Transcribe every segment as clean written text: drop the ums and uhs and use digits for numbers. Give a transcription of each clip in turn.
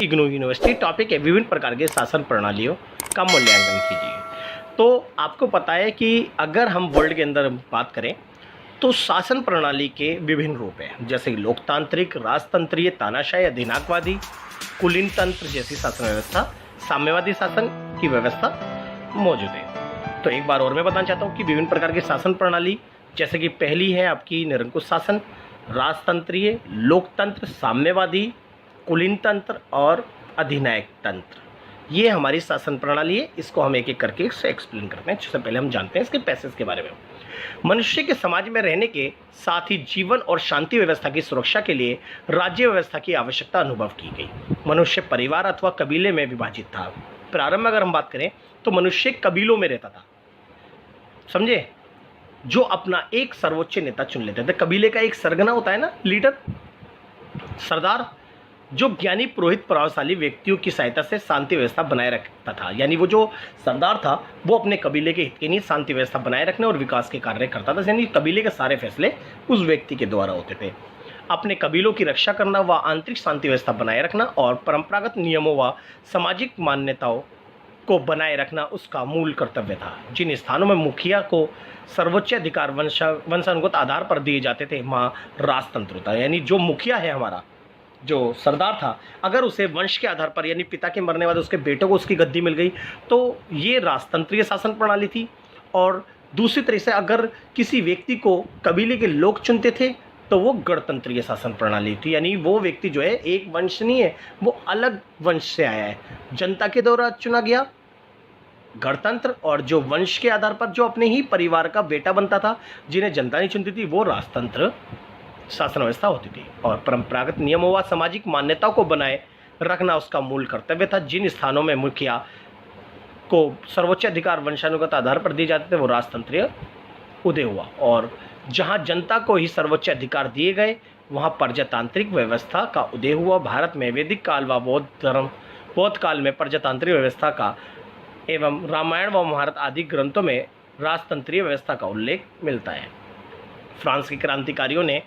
IGNOU university topic है विभिन्न प्रकार के शासन प्रणालियों का मूल्यांकन कीजिए। तो आपको पता है कि अगर हम वर्ल्ड के अंदर बात करें तो शासन प्रणाली के विभिन्न रूप हैं, जैसे लोकतांत्रिक, राजतंत्रीय, तानाशाही, अधिनायकवादी, कुलीन तंत्र जैसी शासन व्यवस्था, साम्यवादी शासन की व्यवस्था मौजूद है। तो एक बार और मैं बताना चाहता हूँ कि विभिन्न प्रकार की शासन प्रणाली, जैसे कि पहली है आपकी निरंकुश शासन, राजतंत्रीय, लोकतंत्र, साम्यवादी, कुलीन तंत्र और अधिनायक तंत्र। ये हमारी शासन प्रणाली है। इसको हम एक एक करके इससे एक्सप्लेन करते हैं। सबसे पहले हम जानते हैं इसके पैसेज के बारे में। मनुष्य के समाज में रहने के साथ ही जीवन और शांति व्यवस्था की सुरक्षा के लिए राज्य व्यवस्था की आवश्यकता अनुभव की गई। मनुष्य परिवार अथवा कबीले में विभाजित था। प्रारंभ में अगर हम बात करें तो मनुष्य कबीलों में रहता था, समझे, जो अपना एक सर्वोच्च नेता चुन लेते थे। कबीले का एक सरगना होता है ना, लीडर, सरदार, जो ज्ञानी, पुरोहित, प्रभावशाली व्यक्तियों की सहायता से शांति व्यवस्था बनाए रखता था। यानी वो जो सरदार था वो अपने कबीले के हित के लिए शांति व्यवस्था बनाए रखने और विकास के कार्य करता था। यानी कबीले के सारे फैसले उस व्यक्ति के द्वारा होते थे। अपने कबीलों की रक्षा करना व आंतरिक शांति व्यवस्था बनाए रखना और परंपरागत नियमों व सामाजिक मान्यताओं को बनाए रखना उसका मूल कर्तव्य था। जिन स्थानों में मुखिया को सर्वोच्च अधिकार वंशानुगत आधार पर दिए जाते थे वहाँ राजतंत्र होता है। यानी जो मुखिया है हमारा, जो सरदार था, अगर उसे वंश के आधार पर यानी पिता के मरने बाद उसके बेटों को उसकी गद्दी मिल गई तो ये राजतंत्रीय शासन प्रणाली थी। और दूसरी तरह से अगर किसी व्यक्ति को कबीले के लोग चुनते थे तो वो गणतंत्रीय शासन प्रणाली थी। यानी वो व्यक्ति जो है एक वंश नहीं है, वो अलग वंश से आया है, जनता के द्वारा चुना गया गणतंत्र। और जो वंश के आधार पर जो अपने ही परिवार का बेटा बनता था, जिन्हें जनता नहीं चुनती थी, वो राजतंत्र शासन व्यवस्था होती थी। और परंपरागत नियमों व सामाजिक मान्यताओं को बनाए रखना उसका मूल कर्तव्य था। जिन स्थानों में मुखिया को सर्वोच्च अधिकार वंशानुगत आधार पर दिए जाते थे वो राजतंत्रीय उदय हुआ। और जहां जनता को ही सर्वोच्च अधिकार दिए गए वहां प्रजातांत्रिक व्यवस्था का उदय हुआ। भारत में वैदिक काल व बौद्ध काल में प्रजातांत्रिक व्यवस्था का एवं रामायण व महाभारत आदि ग्रंथों में राजतंत्रीय व्यवस्था का उल्लेख मिलता है। फ्रांस के क्रांतिकारियों ने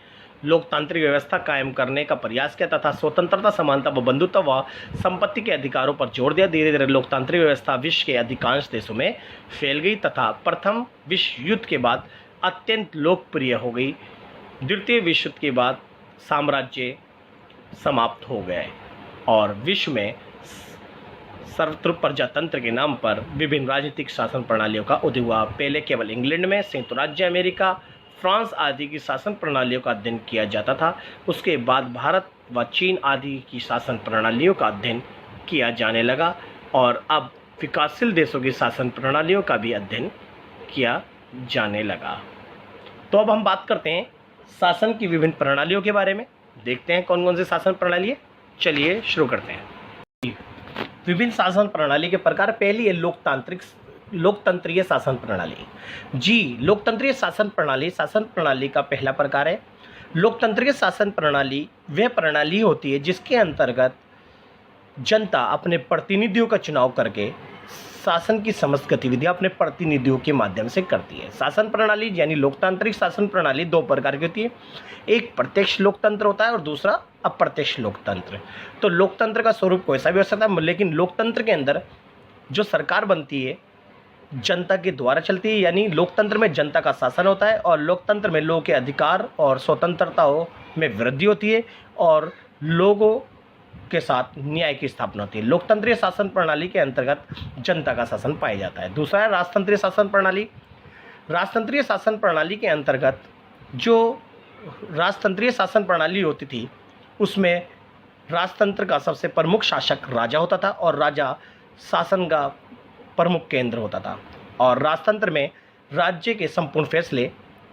लोकतांत्रिक व्यवस्था कायम करने का प्रयास किया तथा स्वतंत्रता, समानता व बंधुत्व व संपत्ति के अधिकारों पर जोर दिया। धीरे धीरे लोकतांत्रिक व्यवस्था विश्व के अधिकांश देशों में फैल गई तथा प्रथम विश्व युद्ध के बाद अत्यंत लोकप्रिय हो गई। द्वितीय विश्व युद्ध के बाद साम्राज्य समाप्त हो गए और विश्व में सर्वत्र प्रजातंत्र के नाम पर विभिन्न राजनीतिक शासन प्रणालियों का उदय हुआ। पहले केवल इंग्लैंड में, संयुक्त राज्य अमेरिका, फ्रांस आदि की शासन प्रणालियों का अध्ययन किया जाता था। उसके बाद भारत व चीन आदि की शासन प्रणालियों का अध्ययन किया जाने लगा और अब विकासशील देशों की शासन प्रणालियों का भी अध्ययन किया जाने लगा। तो अब हम बात करते हैं शासन की विभिन्न प्रणालियों के बारे में। देखते हैं कौन कौन से शासन प्रणाली है। चलिए शुरू करते हैं। विभिन्न शासन प्रणाली के प्रकार। पहली है लोकतंत्रीय शासन प्रणाली। जी, लोकतंत्रीय शासन प्रणाली का पहला प्रकार है। लोकतंत्रीय शासन प्रणाली वह प्रणाली होती है जिसके अंतर्गत जनता अपने प्रतिनिधियों का चुनाव करके शासन की समस्त गतिविधियां अपने प्रतिनिधियों के माध्यम से करती है। शासन प्रणाली यानी लोकतांत्रिक शासन प्रणाली दो प्रकार की होती है। एक प्रत्यक्ष लोकतंत्र होता है और दूसरा अप्रत्यक्ष लोकतंत्र। तो लोकतंत्र का स्वरूप कोई सा भी हो सकता है, लेकिन लोकतंत्र के अंदर जो सरकार बनती है जनता के द्वारा चलती है। यानी लोकतंत्र में जनता का शासन होता है और लोकतंत्र में लोगों के अधिकार और स्वतंत्रताओं में वृद्धि होती है और लोगों के साथ न्याय की स्थापना होती है। लोकतंत्रीय शासन प्रणाली के अंतर्गत जनता का शासन पाया जाता है। दूसरा है राजतंत्रीय शासन प्रणाली। राजतंत्रीय शासन प्रणाली के अंतर्गत जो राजतंत्रीय शासन प्रणाली होती थी उसमें राजतंत्र का सबसे प्रमुख शासक राजा होता था और राजा शासन का प्रमुख केंद्र होता था। और राजतंत्र में राज्य के संपूर्ण फैसले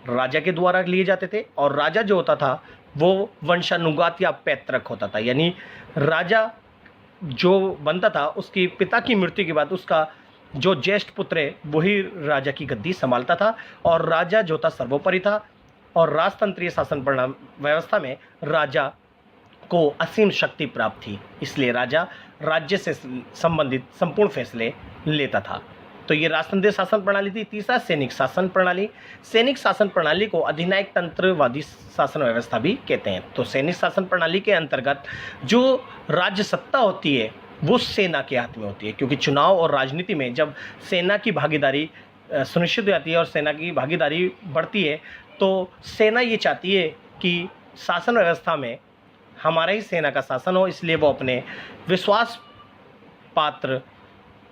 राजा के द्वारा लिए जाते थे और राजा जो होता था वो वंशानुगत या पैतृक होता था। यानी राजा जो बनता था उसकी पिता की मृत्यु के बाद उसका जो ज्येष्ठ पुत्र है वही राजा की गद्दी संभालता था और राजा जो था सर्वोपरि था। और राजतंत्रीय शासन व्यवस्था में राजा को असीम शक्ति प्राप्त थी, इसलिए राजा राज्य से संबंधित संपूर्ण फैसले लेता था। तो ये राजतंत्रीय शासन प्रणाली थी। तीसरा सैनिक शासन प्रणाली। सैनिक शासन प्रणाली को अधिनायक तंत्रवादी शासन व्यवस्था भी कहते हैं। तो सैनिक शासन प्रणाली के अंतर्गत जो राज्य सत्ता होती है वो सेना के हाथ में होती है, क्योंकि चुनाव और राजनीति में जब सेना की भागीदारी सुनिश्चित हो जाती है और सेना की भागीदारी बढ़ती है तो सेना ये चाहती है कि शासन व्यवस्था में हमारा ही सेना का शासन हो, इसलिए वो अपने विश्वास पात्र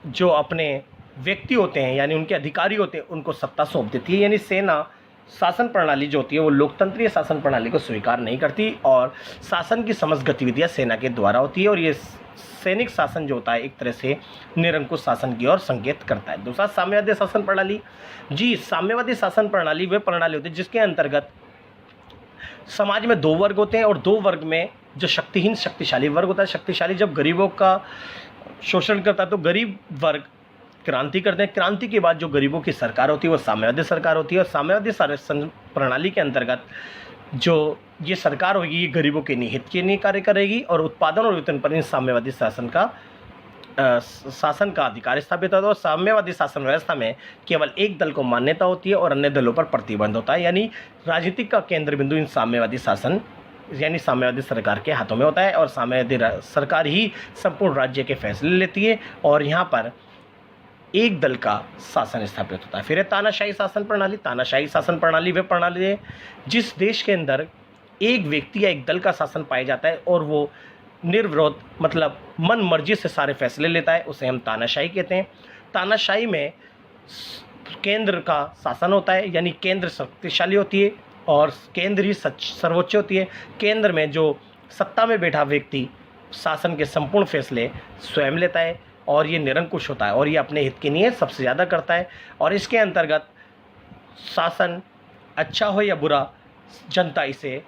जो अपने व्यक्ति होते हैं यानी उनके अधिकारी होते हैं उनको सत्ता सौंप देती है। यानी सेना शासन प्रणाली जो होती है वो लोकतंत्रीय शासन प्रणाली को स्वीकार नहीं करती और शासन की समस्त गतिविधियां सेना के द्वारा होती है और ये सैनिक शासन जो होता है एक तरह से निरंकुश शासन की ओर संकेत करता है। दूसरा साम्यवादी शासन प्रणाली। जी, साम्यवादी शासन प्रणाली वे प्रणाली होती है जिसके अंतर्गत समाज में दो वर्ग होते हैं और दो वर्ग में जो शक्तिहीन शक्तिशाली वर्ग होता है, शक्तिशाली जब गरीबों का शोषण करता है तो गरीब वर्ग क्रांति करते हैं। क्रांति के बाद जो गरीबों की सरकार होती है वो साम्यवादी सरकार होती है और साम्यवादी शासन प्रणाली के अंतर्गत जो ये सरकार होगी ये गरीबों के हित के लिए कार्य करेगी और उत्पादन और वेतन पर इन साम्यवादी शासन का अधिकार स्थापित होता है। और साम्यवादी शासन व्यवस्था में केवल एक दल को मान्यता होती है और अन्य दलों पर प्रतिबंध होता है। यानी राजनीतिक का केंद्र बिंदु इन साम्यवादी शासन यानी साम्यवादी सरकार के हाथों में होता है और साम्यवादी सरकार ही संपूर्ण राज्य के फैसले लेती है और यहाँ पर एक दल का शासन स्थापित होता है। फिर है तानाशाही शासन प्रणाली। तानाशाही शासन प्रणाली वह प्रणाली है जिस देश के अंदर एक व्यक्ति या एक दल का शासन पाया जाता है और वो निर्विरोध मतलब मन मर्जी से सारे फैसले लेता है, उसे हम तानाशाही कहते हैं। तानाशाही में केंद्र का शासन होता है यानी केंद्र शक्तिशाली होती है और केंद्र ही सर्वोच्च होती है। केंद्र में जो सत्ता में बैठा व्यक्ति शासन के संपूर्ण फैसले स्वयं लेता है और ये निरंकुश होता है और ये अपने हित के लिए सबसे ज़्यादा करता है और इसके अंतर्गत शासन अच्छा हो या बुरा जनता इसे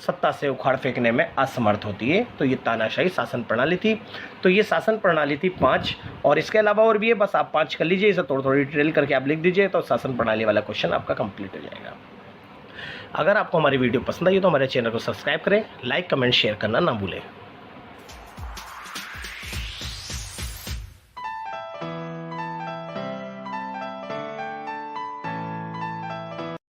सत्ता से उखाड़ फेंकने में असमर्थ होती है। तो ये तानाशाही शासन प्रणाली थी। तो ये शासन प्रणाली थी 5 और इसके अलावा और भी है, बस आप 5 कर लीजिए, इसे थोड़ी थोड़ी डिटेल करके आप लिख दीजिए तो शासन प्रणाली वाला क्वेश्चन आपका कंप्लीट हो जाएगा। अगर आपको हमारी वीडियो पसंद आई तो हमारे चैनल को सब्सक्राइब करें, लाइक कमेंट शेयर करना ना भूलें।